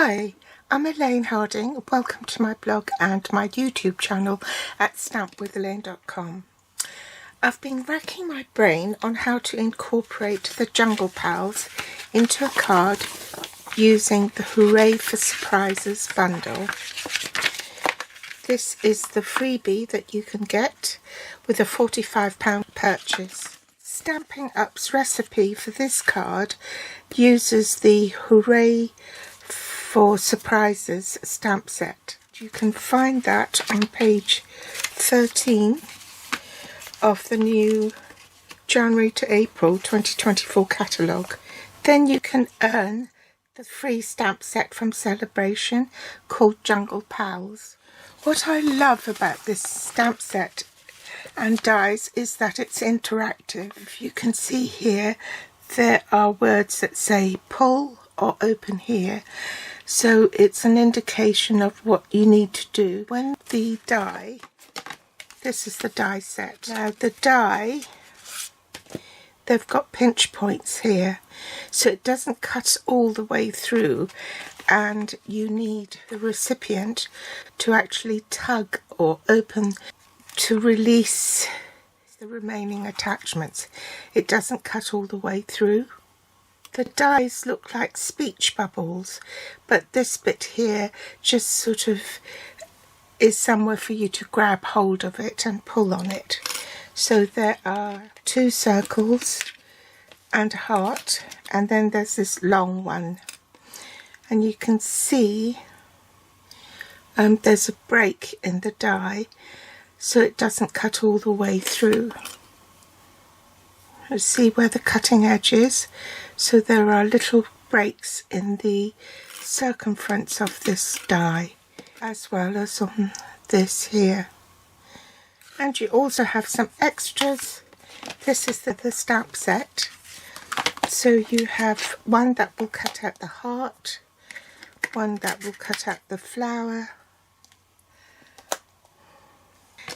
Hi, I'm Elaine Harding. Welcome to my blog and my YouTube channel at stampwithelaine.com. I've been racking my brain on how to incorporate the Jungle Pals into a card using the Hooray for Surprises bundle. This is the freebie that you can get with a £45 purchase. Stampin' Up's recipe for this card uses the Hooray for Surprises stamp set. You can find that on page 13 of the new January to April 2024 catalogue. Then you can earn the free stamp set from Sale-a-bration called Jungle Pals. What I love about this stamp set and dies is that it's interactive. If you can see here, there are words that say pull or open here, so it's an indication of what you need to do. When the die, this is the die set. Now the die, they've got pinch points here, so it doesn't cut all the way through, and you need the recipient to actually tug or open to release the remaining attachments. It doesn't cut all the way through. The dies look like speech bubbles, but this bit here just sort of is somewhere for you to grab hold of it and pull on it. So there are 2 circles and a heart, and then there's this long one. And you can see there's a break in the die, so it doesn't cut all the way through. You see where the cutting edge is? So there are little breaks in the circumference of this die, as well as on this here. And you also have some extras. This is the stamp set. So you have one that will cut out the heart, one that will cut out the flower,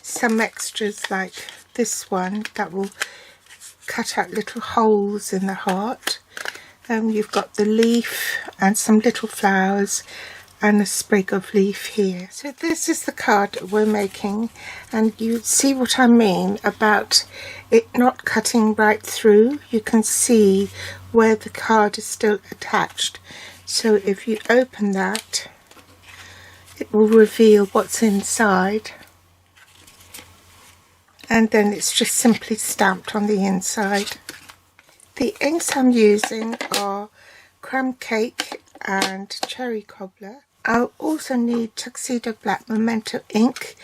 some extras like this one that will cut out little holes in the heart. You've got the leaf and some little flowers and a sprig of leaf here. So this is the card that we're making, and you see what I mean about it not cutting right through. You can see where the card is still attached. So if you open that, it will reveal what's inside, and then it's just simply stamped on the inside. The inks I'm using are crumb cake and cherry cobbler. I'll also need tuxedo black memento ink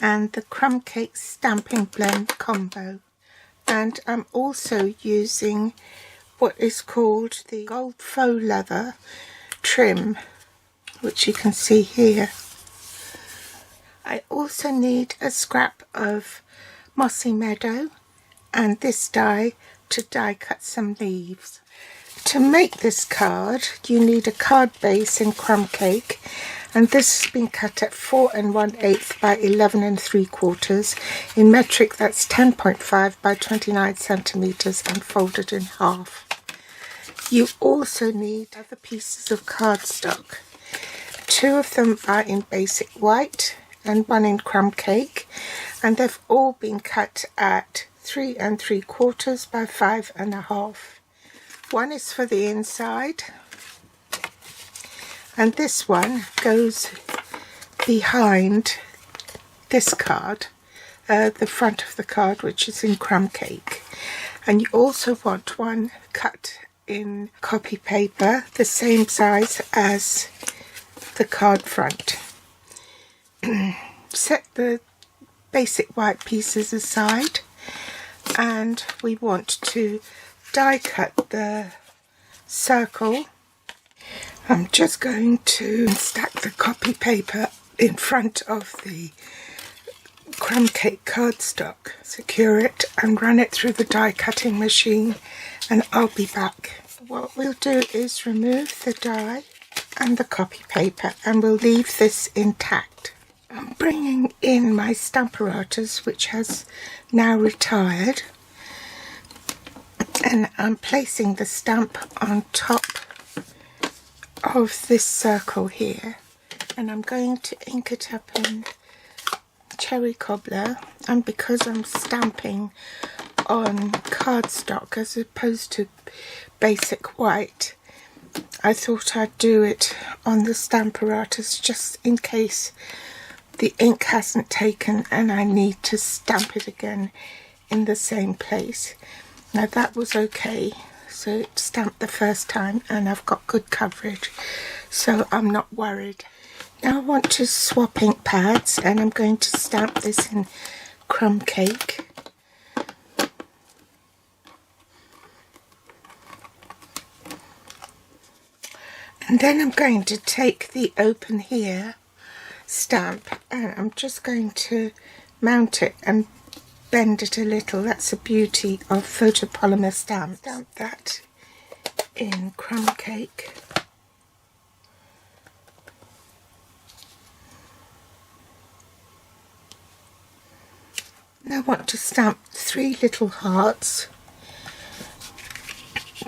and the crumb cake stamping blend combo. And I'm also using what is called the gold faux leather trim, which you can see here. I also need a scrap of mossy meadow and this die to die cut some leaves. To make this card you need a card base in crumb cake, and this has been cut at 4 1/8 by 11 3/4 in metric. That's 10.5 by 29 centimeters and folded in half. You also need other pieces of cardstock. 2 of them are in basic white and 1 in crumb cake, and they've all been cut at 3 3/4 by 5 1/2. One is for the inside, and this one goes behind this card, the front of the card, which is in crumb cake. And you also want one cut in copy paper, the same size as the card front. Set the basic white pieces aside, and we want to die cut the circle. I'm just going to stack the copy paper in front of the crumb cake cardstock, secure it and run it through the die cutting machine, and I'll be back. What we'll do is remove the die and the copy paper, and we'll leave this intact. I'm bringing in my stamp apparatus, which has now retired, and I'm placing the stamp on top of this circle here, and I'm going to ink it up in cherry cobbler. And because I'm stamping on cardstock as opposed to basic white, I thought I'd do it on the Stamp-A-Ratus just in case the ink hasn't taken and I need to stamp it again in the same place. Now that was okay, so it stamped the first time and I've got good coverage, so I'm not worried. Now I want to swap ink pads, and I'm going to stamp this in Crumb Cake. And then I'm going to take the Open Here stamp and I'm just going to mount it and bend it a little. That's the beauty of photopolymer stamps. Stamp that in Crumb Cake. Now I want to stamp 3 little hearts,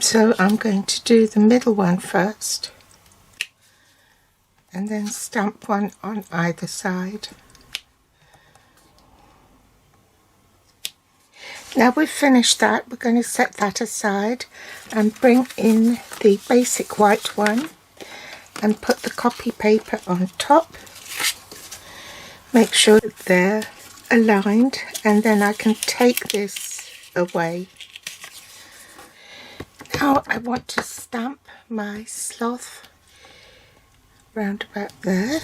so I'm going to do the middle one first and then stamp one on either side. Now we've finished that, we're going to set that aside and bring in the basic white one and put the copy paper on top. Make sure that they're aligned, and then I can take this away. Now I want to stamp my sloth round about there,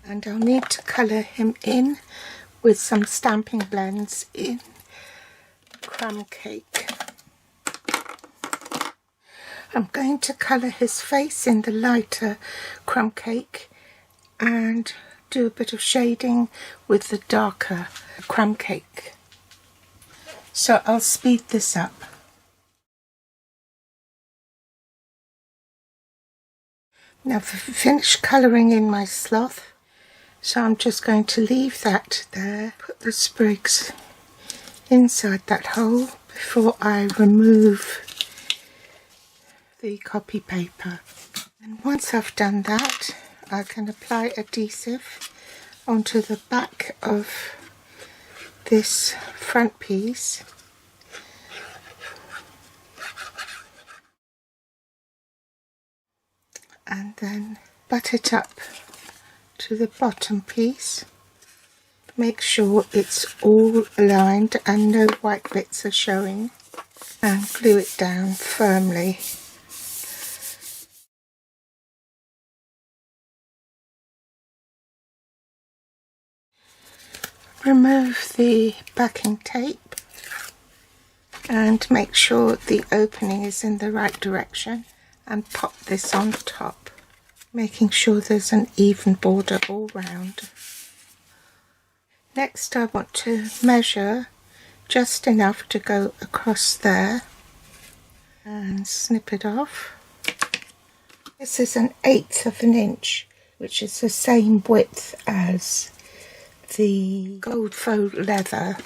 and I'll need to colour him in with some stamping blends in Crumb Cake. I'm going to colour his face in the lighter Crumb Cake and do a bit of shading with the darker Crumb Cake. So I'll speed this up. Now I've finished colouring in my sloth, so I'm just going to leave that there, put the sprigs inside that hole before I remove the copy paper. And once I've done that, I can apply adhesive onto the back of this front piece. And then butt it up to the bottom piece. Make sure it's all aligned and no white bits are showing, and glue it down firmly. Remove the backing tape and make sure the opening is in the right direction, and pop this on top, making sure there's an even border all round. Next I want to measure just enough to go across there and snip it off. This is 1/8 of an inch, which is the same width as the gold faux leather.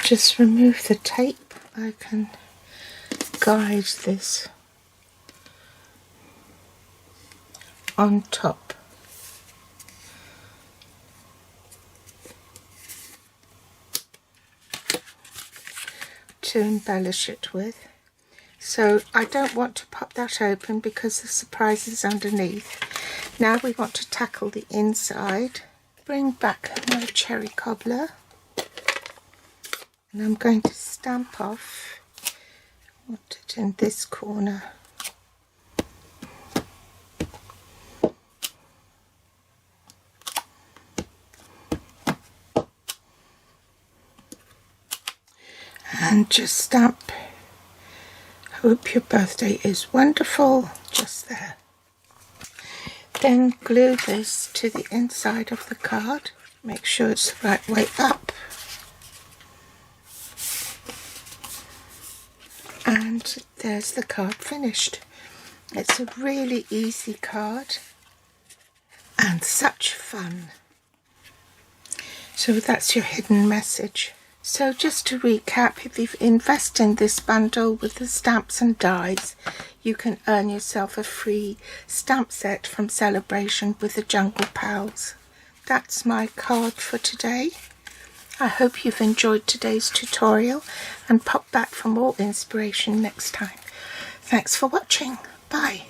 Just remove the tape. I can guide this on top. To embellish it with. So I don't want to pop that open because the surprise is underneath. Now we want to tackle the inside. Bring back my cherry cobbler, and I'm going to stamp off, put it in this corner. And just stamp "Hope your birthday is wonderful" just there. Then glue this to the inside of the card. Make sure it's the right way up. And there's the card finished. It's a really easy card and such fun. So that's your hidden message. So just to recap, if you invest in this bundle with the stamps and dies, you can earn yourself a free stamp set from Sale-a-bration with the Jungle Pals. That's my card for today. I hope you've enjoyed today's tutorial and pop back for more inspiration next time. Thanks for watching. Bye.